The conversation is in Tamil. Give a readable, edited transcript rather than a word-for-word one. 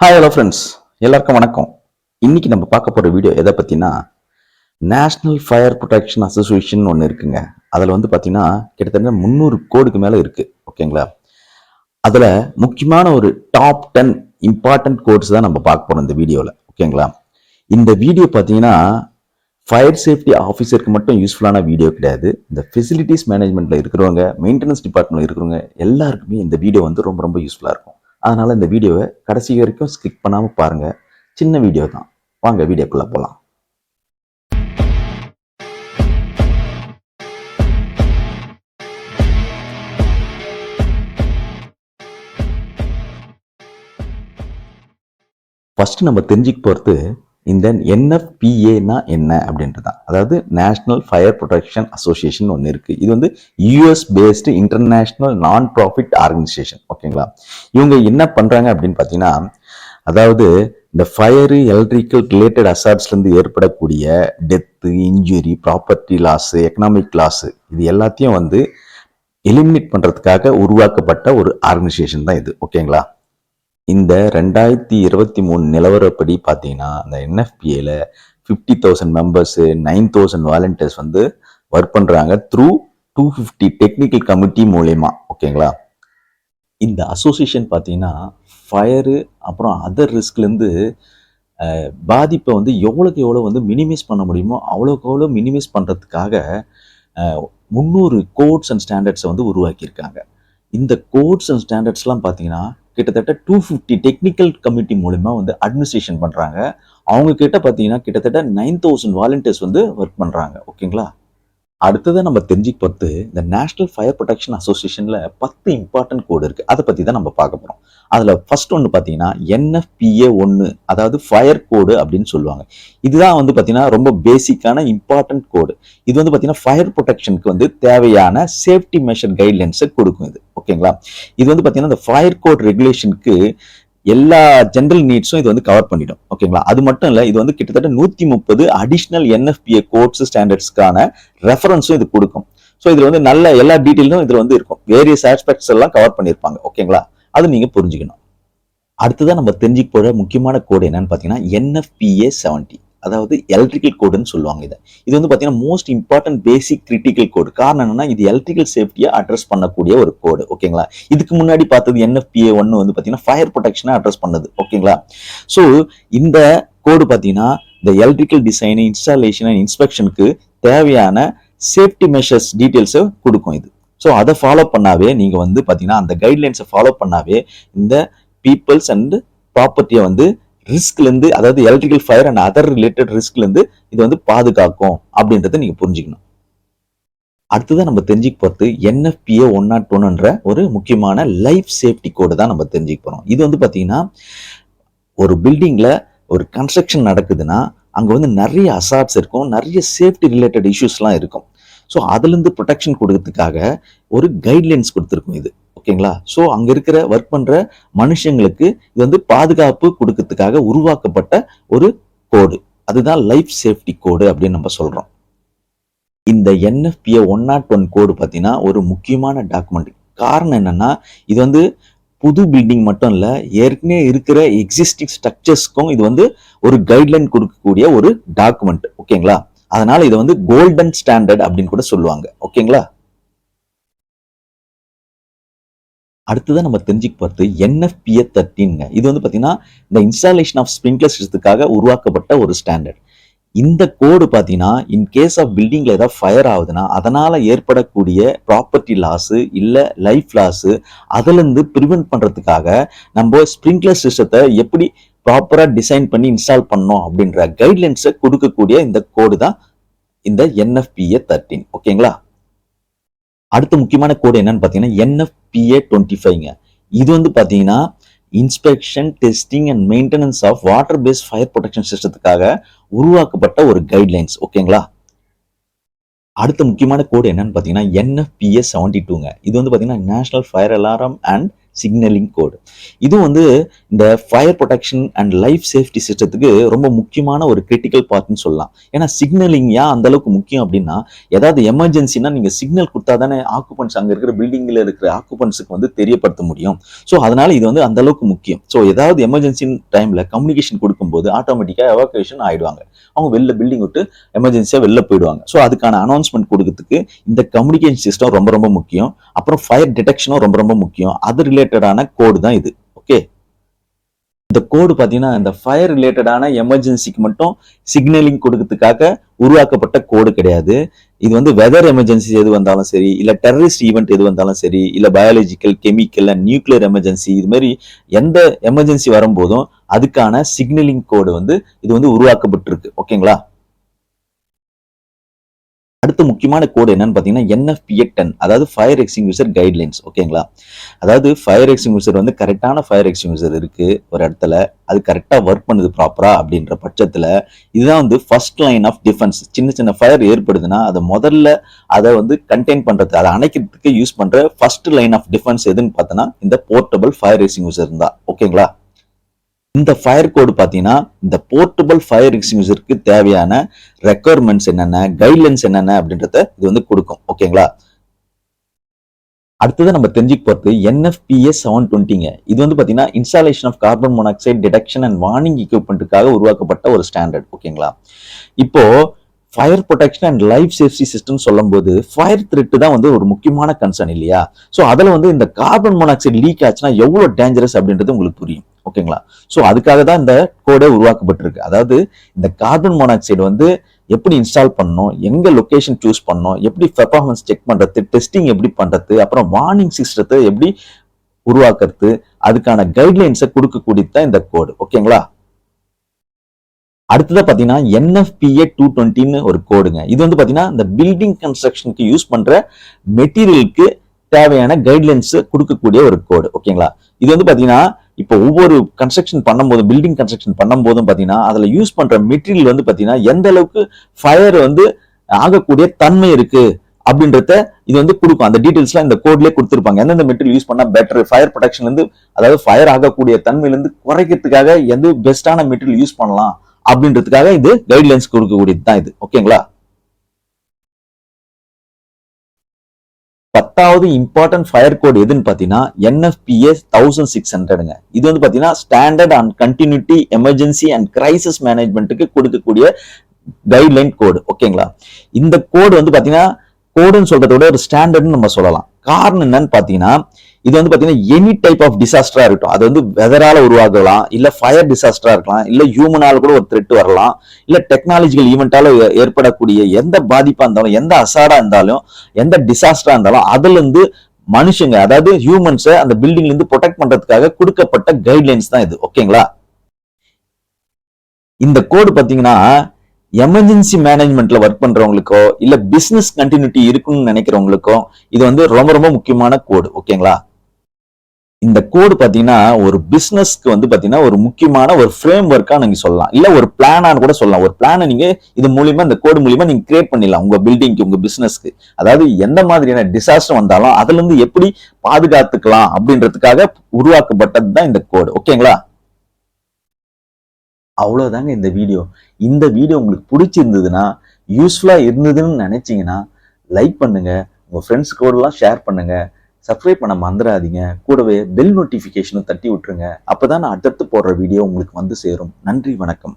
ஹாய் ஹலோ ஃப்ரெண்ட்ஸ், எல்லாருக்கும் வணக்கம். இன்னைக்கு நம்ம பார்க்க போகிற வீடியோ எதை பற்றினா, நேஷ்னல் ஃபயர் ப்ரொடெக்ஷன் அசோசியேஷன் ஒன்று இருக்குங்க. அதில் பார்த்தீங்கன்னா கிட்டத்தட்ட 300 கோடுக்கு மேலே இருக்குது. ஓகேங்களா? அதில் முக்கியமான ஒரு டாப் 10 இம்பார்ட்டன்ட் கோட்ஸ் தான் நம்ம பார்க்க போகிறோம் இந்த வீடியோவில். ஓகேங்களா? இந்த வீடியோ பார்த்தீங்கன்னா ஃபயர் சேஃப்டி ஆஃபீஸருக்கு மட்டும் யூஸ்ஃபுல்லான வீடியோ கிடையாது. இந்த ஃபெசிலிட்டிஸ் மேனேஜ்மெண்ட்டில் இருக்கிறவங்க, மெயின்டெனன்ஸ் டிபார்ட்மெண்ட்டில் இருக்கிறவங்க எல்லாருக்குமே இந்த வீடியோ ரொம்ப ரொம்ப யூஸ்ஃபுல்லாக இருக்கும். அதனால் இந்த வீடியோவை கடைசி வரைக்கும் ஸ்கிப் பண்ணாமல் பாருங்கள். சின்ன வீடியோ தான். வாங்க வீடியோக்குள்ளே போகலாம். ஃபர்ஸ்ட் நம்ம தெரிஞ்சுக்க போகிறது இந்த NFPA என்ன அப்படின்றது தான். அதாவது நேஷனல் ஃபயர் ப்ரொடெக்ஷன் அசோசியேஷன் ஒன்று இருக்குது. இது யூஎஸ் பேஸ்டு இன்டர்நேஷ்னல் நான் ப்ராஃபிட் ஆர்கனைசேஷன். ஓகேங்களா? இவங்க என்ன பண்ணுறாங்க அப்படின்னு பார்த்தீங்கன்னா, அதாவது இந்த ஃபயரு, எலக்ட்ரிக்கல் ரிலேட்டட் அசார்ட்ஸ்லேருந்து ஏற்படக்கூடிய death, injury, property loss, economic loss, இது எல்லாத்தையும் எலிமினேட் பண்ணுறதுக்காக உருவாக்கப்பட்ட ஒரு ஆர்கனைசேஷன் தான் இது. ஓகேங்களா? இந்த 2023 நிலவரப்படி பார்த்தீங்கன்னா அந்த NFPAல 50,000 மெம்பர்ஸு, 9,000 வாலண்டியர்ஸ் ஒர்க் பண்ணுறாங்க த்ரூ 250 டெக்னிக்கல் கமிட்டி மூலயமா. ஓகேங்களா? இந்த அசோசியேஷன் பார்த்தீங்கன்னா ஃபயரு அப்புறம் அதர் ரிஸ்க்லேருந்து பாதிப்பை எவ்வளோக்கு எவ்வளோ மினிமைஸ் பண்ண முடியுமோ அவ்வளோக்கு எவ்வளோ மினிமைஸ் பண்ணுறதுக்காக 300 கோட்ஸ் அண்ட் ஸ்டாண்டர்ட்ஸை உருவாக்கியிருக்காங்க. இந்த கோட்ஸ் அண்ட் ஸ்டாண்டர்ட்ஸ்லாம் பார்த்தீங்கன்னா கிட்டத்தட்ட 250 டெக்னிக்கல் கமிட்டி மூலமா அட்மினிஸ்ட்ரேஷன் பண்றாங்க. அவங்க கிட்ட பார்த்தீங்கன்னா கிட்டத்தட்ட 9,000 வாலண்டியர்ஸ் ஒர்க் பண்றாங்க. ஓகேங்களா? அடுத்ததான் நம்ம தெரிஞ்சுக்க போகிறது, இந்த நேஷனல் ஃபயர் ப்ரொடெக்ஷன் அசோசியேஷனில் 10 இம்பார்ட்டன்ட் கோடு இருக்குது. அதை பற்றி தான் நம்ம பார்க்க போகிறோம். அதில் ஃபர்ஸ்ட் ஒன்று பார்த்தீங்கன்னா NFPA 1, அதாவது ஃபயர் கோடு அப்படின்னு சொல்லுவாங்க. இதுதான் பார்த்தீங்கன்னா ரொம்ப பேசிக்கான இம்பார்ட்டன்ட் கோடு. இது பார்த்தீங்கன்னா ஃபயர் ப்ரொடெக்ஷனுக்கு தேவையான சேஃப்டி மெஷர் கைட்லைன்ஸை கொடுக்கும் இது. ஓகேங்களா? இது பார்த்தீங்கன்னா இந்த ஃபயர் கோட் ரெகுலேஷனுக்கு எல்லா ஜென்ரல் நீட்ஸும் இது கவர் பண்ணிடும். ஓகேங்களா? அது மட்டும் இல்லை, இது கிட்டத்தட்ட 130 அடிஷ்னல் NFPA கோட்ஸ் ஸ்டாண்டர்ட்ஸ்க்கான ரெஃபரன்ஸும் இது கொடுக்கும். ஸோ இதில் நல்ல எல்லா டீட்டெயிலும் இதில் இருக்கும். வேரியஸ் ஆஸ்பெக்ட்ஸ் எல்லாம் கவர் பண்ணியிருப்பாங்க. ஓகேங்களா? அது நீங்கள் புரிஞ்சுக்கணும். அடுத்ததான் நம்ம தெரிஞ்சுக்க போகிற முக்கியமான கோடு என்னன்னு பார்த்தீங்கன்னா NFPA 70, அதாவது எலக்ட்ரிக்கல் கோடுன்னு சொல்லுவாங்க. இது பார்த்தீங்கன்னா மோஸ்ட் இம்பார்ட்டன்ட் பேசிக் கிரிட்டிக்கல் கோடு. காரணம் என்னன்னா இது எலக்ட்ரிக்கல் சேஃப்டியை அட்ரஸ் பண்ணக்கூடிய ஒரு கோடு. ஓகேங்களா? இதுக்கு முன்னாடி பார்த்தது NFPA 1 பார்த்தீங்கன்னா ஃபயர் ப்ரொடெக்ஷனை அட்ரஸ் பண்ணது. ஓகேங்களா? ஸோ இந்த கோடு பார்த்தீங்கன்னா இந்த எலக்ட்ரிக்கல் டிசைன், இன்ஸ்டாலேஷன் அண்ட் இன்ஸ்பெக்ஷனுக்கு தேவையான சேஃப்டி மெஷர்ஸ் டீட்டெயில்ஸை கொடுக்கும் இது. ஸோ அதை ஃபாலோ பண்ணாவே நீங்கள் பார்த்தீங்கன்னா அந்த கைட்லைன்ஸை ஃபாலோ பண்ணாவே இந்த பீப்புள்ஸ் அண்ட் ப்ராப்பர்ட்டியை ரிஸ்க்லேருந்து, அதாவது electrical fire and other related ரிஸ்க்லேருந்து இது பாதுகாக்கும் அப்படின்றத நீங்கள் புரிஞ்சுக்கணும். அடுத்ததான் நம்ம தெரிஞ்சுக்க போகிறது NFPA 101 ஒரு முக்கியமான லைஃப் சேஃப்டி கோடு தான் நம்ம தெரிஞ்சுக்க போகிறோம். இது பார்த்தீங்கன்னா ஒரு பில்டிங்கில் ஒரு கன்ஸ்ட்ரக்ஷன் நடக்குதுன்னா அங்கே நிறைய அசார்ட்ஸ் இருக்கும், நிறைய சேஃப்டி ரிலேட்டட் இஷ்யூஸ்லாம் இருக்கும். ஸோ அதுலேருந்து ப்ரொடெக்ஷன் கொடுக்கறதுக்காக ஒரு கைட்லைன்ஸ் கொடுத்துருக்கும் இது. ஓகேங்களா? ஸோ அங்கே இருக்கிற ஒர்க் பண்ணுற மனுஷங்களுக்கு இது பாதுகாப்பு கொடுக்கறதுக்காக உருவாக்கப்பட்ட ஒரு கோடு. அதுதான் லைஃப் சேஃப்டி கோடு அப்படின்னு நம்ம சொல்கிறோம். இந்த NFPA 101 கோடு பார்த்தீங்கன்னா ஒரு முக்கியமான டாக்குமெண்ட். காரணம் என்னன்னா இது புது பில்டிங் மட்டும் இல்லை, ஏற்கனவே இருக்கிற எக்ஸிஸ்டிங் ஸ்ட்ரக்சர்ஸ்க்கும் இது ஒரு கைட்லைன் கொடுக்கக்கூடிய ஒரு டாக்குமெண்ட். ஓகேங்களா? அதனால இது கோல்டன் ஸ்டாண்டர்ட் அப்படின்னு கூட சொல்லுவாங்க. ஓகேங்களா? அடுத்ததான் நம்ம தெரிஞ்சுக்க போகிறது NFPA 13. இது பார்த்தீங்கன்னா இந்த இன்ஸ்டாலேஷன் ஆஃப் ஸ்ப்ரிங்க்லர் சிஸ்டத்துக்காக உருவாக்கப்பட்ட ஒரு ஸ்டாண்டர்ட். இந்த கோடு பார்த்தீங்கன்னா இன் கேஸ் ஆஃப் பில்டிங்ல ஏதாவது ஃபயர் ஆகுதுன்னா அதனால ஏற்படக்கூடிய ப்ராப்பர்ட்டி லாஸு இல்லை லைஃப் லாஸு அதிலிருந்து ப்ரிவென்ட் பண்ணுறதுக்காக நம்ம ஸ்ப்ரிங்க்லர் சிஸ்டத்தை எப்படி ப்ராப்பராக டிசைன் பண்ணி இன்ஸ்டால் பண்ணோம் அப்படின்ற கைட்லைன்ஸை கொடுக்கக்கூடிய இந்த கோடு தான் இந்த NFPA 13. ஓகேங்களா? அடுத்த முக்கியமான கோடு என்னன்னு பார்த்தீங்கன்னா NFPA 25. இது பார்த்தீங்கன்னா inspection, testing and maintenance of water based fire protection சிஸ்டத்துக்காக உருவாக்கப்பட்ட ஒரு கைட்லைன்ஸ். ஓகேங்களா? அடுத்த முக்கியமான கோடு என்னன்னு பார்த்தீங்கன்னா NFPA 72. இது பார்த்தீங்கன்னா national fire alarm and signaling code. இது வந்து இந்த fire protection and life safety சிஸ்டத்துக்கு ரொம்ப முக்கியமான ஒரு கிரிட்டிக்கல் பார்ட்னு சொல்லலாம். ஏன்னா சிக்னலிங் ஏன் அந்த அளவுக்கு முக்கியம் அப்படின்னா, ஏதாவது எமர்ஜென்சினா நீங்க சிக்னல் கொடுத்தா தானே ஆக்குபன்ஸ் அங்க இருக்கிற பில்டிங்ல இருக்கிற ஆக்குபன்ஸுக்கு வந்து தெரியப்படுத்த முடியும். ஸோ அதனால இது வந்து அந்த அளவுக்கு முக்கியம். ஸோ ஏதாவது எமர்ஜென்சி டைம்ல கம்யூனிகேஷன் கொடுக்கும்போது ஆட்டோமேட்டிக்கா எவாக்குவேஷன் ஆயிடுவாங்க. அவங்க வெளில பில்டிங் விட்டு எமர்ஜென்சியா வெளில போயிடுவாங்க. ஸோ அதுக்கான அனௌன்ஸ்மெண்ட் கொடுக்கறதுக்கு இந்த கம்யூனிகேஷன் சிஸ்டம் ரொம்ப ரொம்ப முக்கியம். அப்புறம் ஃபயர் டிடெக்ஷனும் ரொம்ப ரொம்ப முக்கியம். அது ரிலேட்டடான கோடு தான் இது. ஓகே, இந்த கோடு பாத்தீங்கன்னா இந்த ஃபயர் ரிலேட்டடான எமர்ஜென்சிக்கு மட்டும் சிக்னலிங் கொடுக்கறதுக்காக உருவாக்கப்பட்ட கோடு கிடையாது. இது வந்து வெதர் எமர்ஜென்சி எது வந்தாலும் சரி, இல்ல டெரரிஸ்ட் ஈவெண்ட் எது வந்தாலும் சரி, இல்ல biological, chemical and nuclear emergency, இது மாதிரி எந்த எமர்ஜென்சி வரும்போதும் அதுக்கான சிக்னலிங் கோடு வந்து இது வந்து உருவாக்கப்பட்டிருக்கு. ஓகேங்களா? அடுத்த முக்கியமான கோடு என்னன்னு பாத்தீங்கன்னா NFPA 10, அதாவது ஃபயர் எக்ஸ்டிங்விஷர் கைட்லைன்ஸ். ஓகேங்களா? அதாவது ஃபயர் எக்ஸ்டிங்விஷர் வந்து கரெக்டான ஃபயர் எக்ஸ்டிங்விஷர் இருக்கு ஒரு இடத்துல, அது கரெக்டா ஒர்க் பண்ணுது ப்ராப்பரா அப்படின்ற பட்சத்துல இதுதான் வந்து ஃபர்ஸ்ட் லைன் ஆஃப் டிஃபென்ஸ். சின்ன சின்ன ஃபயர் ஏற்படுதுன்னா அதை முதல்ல அதை வந்து கண்டெயின் பண்றது, அதை அணைக்கிறதுக்கு யூஸ் பண்ற ஃபர்ஸ்ட் லைன் ஆஃப் டிஃபென்ஸ் எதுன்னு பார்த்தோன்னா இந்த போர்ட்டபிள் ஃபயர் எக்ஸ்டிங்விஷர் தான். ஓகேங்களா? இந்த ஃபயர் கோடு பாத்தீங்கன்னா இந்த போர்ட்டபிள் ஃபயர் எக்ஸ்டிங்விஷருக்கு தேவையான ரெக்குயர்மெண்ட்ஸ் என்னென்ன, கைட்லைன்ஸ் என்னென்ன அப்படின்றத இது வந்து கொடுக்கும். ஓகேங்களா? அடுத்தது நம்ம தெரிஞ்சுக்க போறது NFPA 720ங்க. இது வந்து பாத்தீங்கன்னா installation of carbon monoxide detection and warning எக்யூப்மெண்ட்டுக்காக உருவாக்கப்பட்ட ஒரு ஸ்டாண்டர்ட். ஓகேங்களா? இப்போ fire protection and life safety system சொல்லும் போது ஃபயர் த்ரெட் தான் வந்து ஒரு முக்கியமான கன்சர்ன் இல்லையா? ஸோ அதுல வந்து இந்த கார்பன் மோனாக்சைடு லீக் ஆச்சுன்னா எவ்வளவு டேஞ்சரஸ் அப்படின்றது உங்களுக்கு புரியும். ஓகேங்களா? ஸோ அதுக்காக தான் இந்த கோடே உருவாக்கப்பட்டிருக்கு. அதாவது இந்த கார்பன் மோனாக்சைடு வந்து எப்படி இன்ஸ்டால் பண்ணணும், எங்க லொகேஷன் சூஸ் பண்ணணும், எப்படி பெர்ஃபார்மன்ஸ் செக் பண்றது, டெஸ்டிங் எப்படி பண்றது, அப்புறம் வார்னிங் சிஸ்டத்தை எப்படி உருவாக்குறது, அதுக்கான கைட்லைன்ஸை கொடுக்கக்கூடியது தான் இந்த கோடு. ஓகேங்களா? அடுத்ததா பாத்தீங்கன்னா NFPA 220ன்னு ஒரு கோடுங்க. இது வந்து பாத்தீங்கன்னா இந்த பில்டிங் கன்ஸ்ட்ரக்ஷனுக்கு யூஸ் பண்ற மெட்டீரியலுக்கு தேவையான கைட்லைன்ஸ் கொடுக்கக்கூடிய ஒரு கோடு. ஓகேங்களா? இது வந்து பாத்தீங்கன்னா இப்போ ஒவ்வொரு கன்ஸ்ட்ரக்ஷன் பண்ணும்போது, பில்டிங் கன்ஸ்ட்ரக்ஷன் பண்ணும்போதும் பாத்தீங்கன்னா அதுல யூஸ் பண்ற மெட்டீரியல் வந்து பாத்தீங்கன்னா எந்த அளவுக்கு ஃபயர் வந்து ஆகக்கூடிய தன்மை இருக்கு அப்படின்றத இது வந்து கொடுக்கும். அந்த டீடைல்ஸ்லாம் இந்த கோட்லயே கொடுத்துருப்பாங்க. எந்தெந்த மெட்டீரியல் யூஸ் பண்ணா பெட்டர், ஃபயர் ப்ரொடெக்ஷன்ல இருந்து, அதாவது ஃபயர் ஆகக்கூடிய தன்மையில இருந்து குறைக்கிறதுக்காக எந்த பெஸ்டான மெட்டீரியல் யூஸ் பண்ணலாம் அப்படின்றதுக்காக இது கைட்லைன்ஸ் கொடுக்கக்கூடியது தான் இது. ஓகேங்களா? 10வது இம்பார்ட்டன்ட் ஃபயர் கோட் எதுன்னு பாத்தீங்கன்னா NFPA 1600ங்க. இது வந்து பாத்தீங்கன்னா standard and continuity emergency and crisis மேனேஜ்மெண்ட்டுக்கு கொடுக்கக்கூடிய கைட்லைன் கோடு. ஓகேங்களா? இந்த கோடு வந்து பாத்தீங்கன்னா கோடுன்னு சொல்றதை விட ஒரு ஸ்டாண்டர்ட்னு நம்ம சொல்லலாம். காரணம் என்னன்னு பாத்தீங்கன்னா இது வந்து பாத்தீங்கன்னா எனி டைப் ஆஃப் டிசாஸ்டரா இருக்கட்டும், அது வந்து வெதரால உருவாகலாம், இல்ல ஃபயர் டிசாஸ்டரா இருக்கலாம், இல்ல ஹியூமனால கூட ஒரு த்ரெட் வரலாம், இல்ல டெக்னாலஜிக்கல் ஈவெண்டால ஏற்படக்கூடிய எந்த பாதிப்பா இருந்தாலும், எந்த அசாடா இருந்தாலும், எந்த டிசாஸ்டரா இருந்தாலும் அதுல இருந்து மனுஷங்க, அதாவது ஹியூமன்ஸை அந்த பில்டிங்ல இருந்து ப்ரொடெக்ட் பண்றதுக்காக கொடுக்கப்பட்ட கைட்லைன்ஸ் தான் இது. ஓகேங்களா? இந்த கோடு பாத்தீங்கன்னா எமர்ஜென்சி மேனேஜ்மெண்ட்ல ஒர்க் பண்றவங்களுக்கோ இல்ல பிசினஸ் கண்டினியூட்டி இருக்குன்னு நினைக்கிறவங்களுக்கோ இது வந்து ரொம்ப ரொம்ப முக்கியமான கோடு. ஓகேங்களா? இந்த கோடு பாத்தீங்கன்னா ஒரு பிசினஸ்க்கு வந்து பாத்தீங்கன்னா ஒரு முக்கியமான ஒரு ஃப்ரேம் ஒர்க்கா நீங்க சொல்லலாம், இல்ல ஒரு பிளானான்னு கூட சொல்லலாம். ஒரு பிளானை நீங்க இது மூலியமா, இந்த கோடு மூலியமா நீங்க கிரியேட் பண்ணிடலாம் உங்க பில்டிங்க்கு, உங்க பிசினஸ்க்கு. அதாவது எந்த மாதிரியான டிசாஸ்டர் வந்தாலும் அதுல இருந்து எப்படி பாதுகாத்துக்கலாம் அப்படின்றதுக்காக உருவாக்கப்பட்டது தான் இந்த கோடு. ஓகேங்களா? அவ்வளவுதாங்க இந்த வீடியோ. இந்த வீடியோ உங்களுக்கு பிடிச்சிருந்ததுன்னா, யூஸ்ஃபுல்லா இருந்ததுன்னு நினைச்சீங்கன்னா லைக் பண்ணுங்க, உங்க ஃப்ரெண்ட்ஸ் கூட எல்லாம் ஷேர் பண்ணுங்க, சப்ஸ்கிரைப் பண்ண மறந்துடாதீங்க, கூடவே பெல் நோட்டிபிகேஷனும் தட்டி விட்டுருங்க. அப்பதான் நான் அடுத்தடுத்து போடுற வீடியோ உங்களுக்கு வந்து சேரும். நன்றி, வணக்கம்.